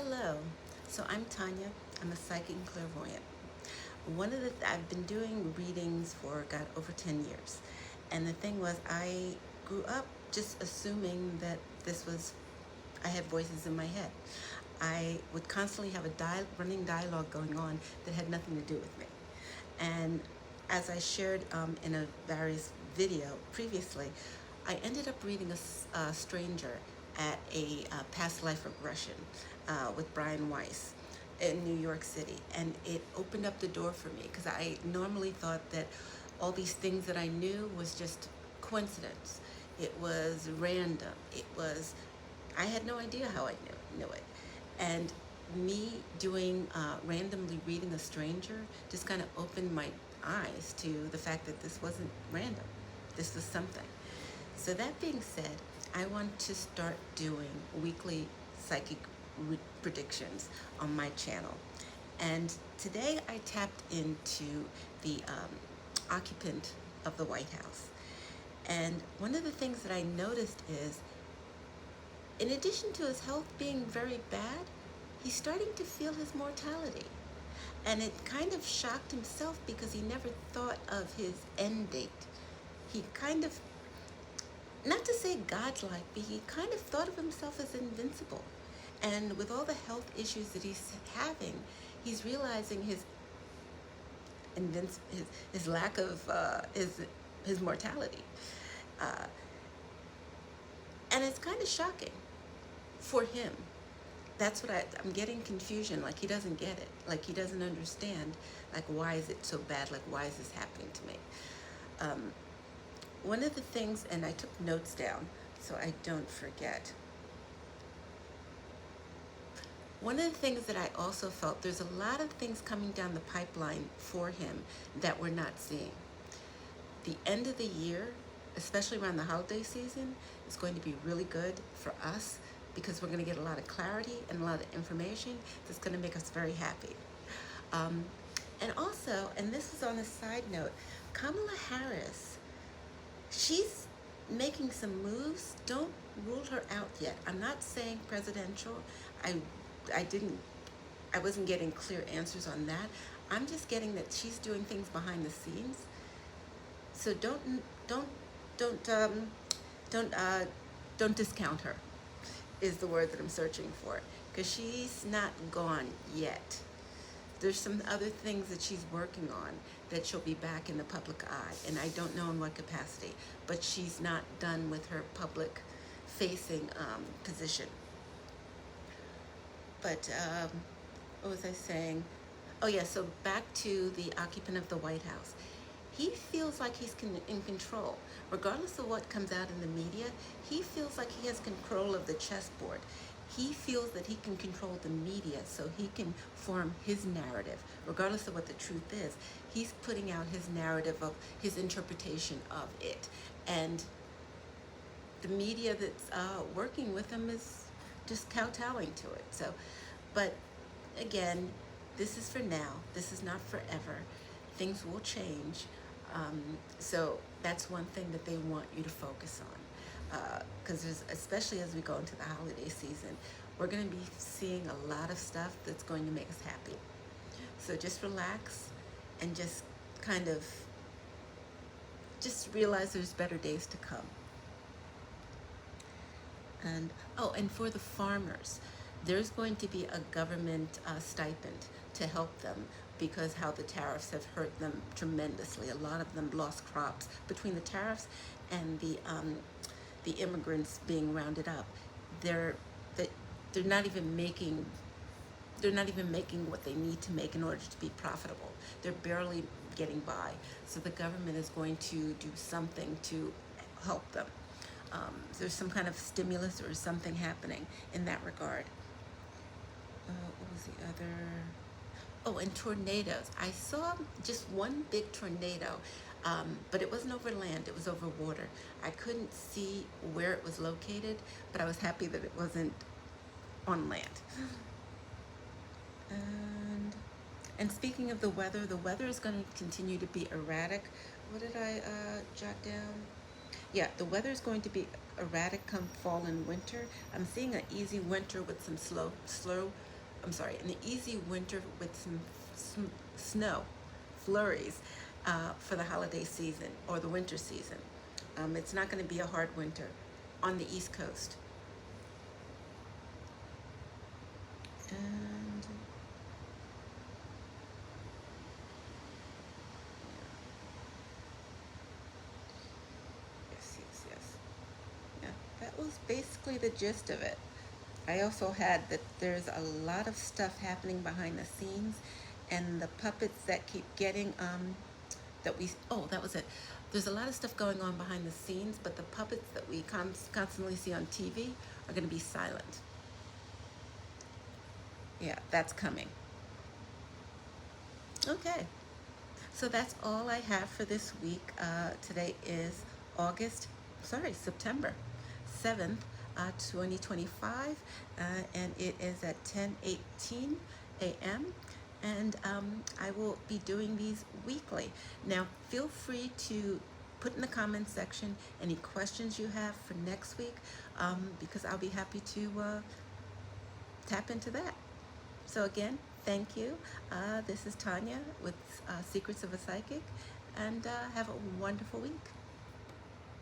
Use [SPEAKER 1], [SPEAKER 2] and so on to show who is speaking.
[SPEAKER 1] Hello. So I'm Tanya. I'm a psychic and clairvoyant. I've been doing readings for over 10 years. And the thing was, I grew up just assuming that I had voices in my head. I would constantly have a running dialogue going on that had nothing to do with me. And as I shared in a various video previously, I ended up reading a stranger at a past life regression with Brian Weiss in New York City, and it opened up the door for me because I normally thought that all these things that I knew was just coincidence. It was random. I had no idea how I knew it. And me doing randomly reading a stranger just kind of opened my eyes to the fact that this wasn't random. This was something. So that being said, I want to start doing weekly psychic predictions on my channel. And today I tapped into the occupant of the White House. And one of the things that I noticed is, in addition to his health being very bad, he's starting to feel his mortality. And it kind of shocked himself because he never thought of his end date. He kind of, not to say godlike, but he kind of thought of himself as invincible. And with all the health issues that he's having, he's realizing his lack of his mortality. And it's kind of shocking for him. That's what I'm getting confusion, like he doesn't get it, like he doesn't understand, like why is it so bad, like why is this happening to me? One of the things, and I took notes down so I don't forget. One of the things that I also felt, there's a lot of things coming down the pipeline for him that we're not seeing. The end of the year, especially around the holiday season, is going to be really good for us because we're going to get a lot of clarity and a lot of information that's going to make us very happy. And also, and this is on a side note, Kamala Harris, she's making some moves. Don't rule her out yet. I'm not saying presidential. I wasn't getting clear answers on that. I'm just getting that she's doing things behind the scenes. So don't discount her, is the word that I'm searching for, because she's not gone yet. There's some other things that she's working on that she'll be back in the public eye, and I don't know in what capacity, but she's not done with her public facing position. But what was I saying? Oh yeah, so back to the occupant of the White House. He feels like he's in control. Regardless of what comes out in the media, he feels like he has control of the chessboard. He feels that he can control the media so he can form his narrative. Regardless of what the truth is, he's putting out his narrative of his interpretation of it. And the media that's working with him is just kowtowing to it. So, but again, this is for now. This is not forever. Things will change. So that's one thing that they want you to focus on. Because especially as we go into the holiday season, we're going to be seeing a lot of stuff that's going to make us happy. So just relax and just kind of just realize there's better days to come. And and for the farmers, there's going to be a government stipend to help them because how the tariffs have hurt them tremendously. A lot of them lost crops between the tariffs and the immigrants being rounded up. They're not even making what they need to make in order to be profitable. They're barely getting by. So the government is going to do something to help them. There's some kind of stimulus or something happening in that regard. What was the other? Oh, and tornadoes. I saw just one big tornado, but it wasn't over land, it was over water. I couldn't see where it was located, but I was happy that it wasn't on land. And speaking of the weather is going to continue to be erratic. What did I jot down? Yeah, the weather is going to be erratic come fall and winter. I'm seeing an easy winter with some slow I'm sorry, an easy winter with some snow, flurries for the holiday season or the winter season. It's not going to be a hard winter on the East Coast. And yes. Yeah, that was basically the gist of it. I also had that there's a lot of stuff happening behind the scenes, and the puppets that keep getting that we oh that was it. There's a lot of stuff going on behind the scenes, but the puppets that we constantly see on TV are going to be silent. Yeah, that's coming. Okay, so that's all I have for this week. Today is September 7th, 2025, and it is at 10:18 a.m. And I will be doing these weekly. Now, feel free to put in the comments section any questions you have for next week, because I'll be happy to tap into that. So again, thank you. This is Tanya with Secrets of a Psychic, and have a wonderful week.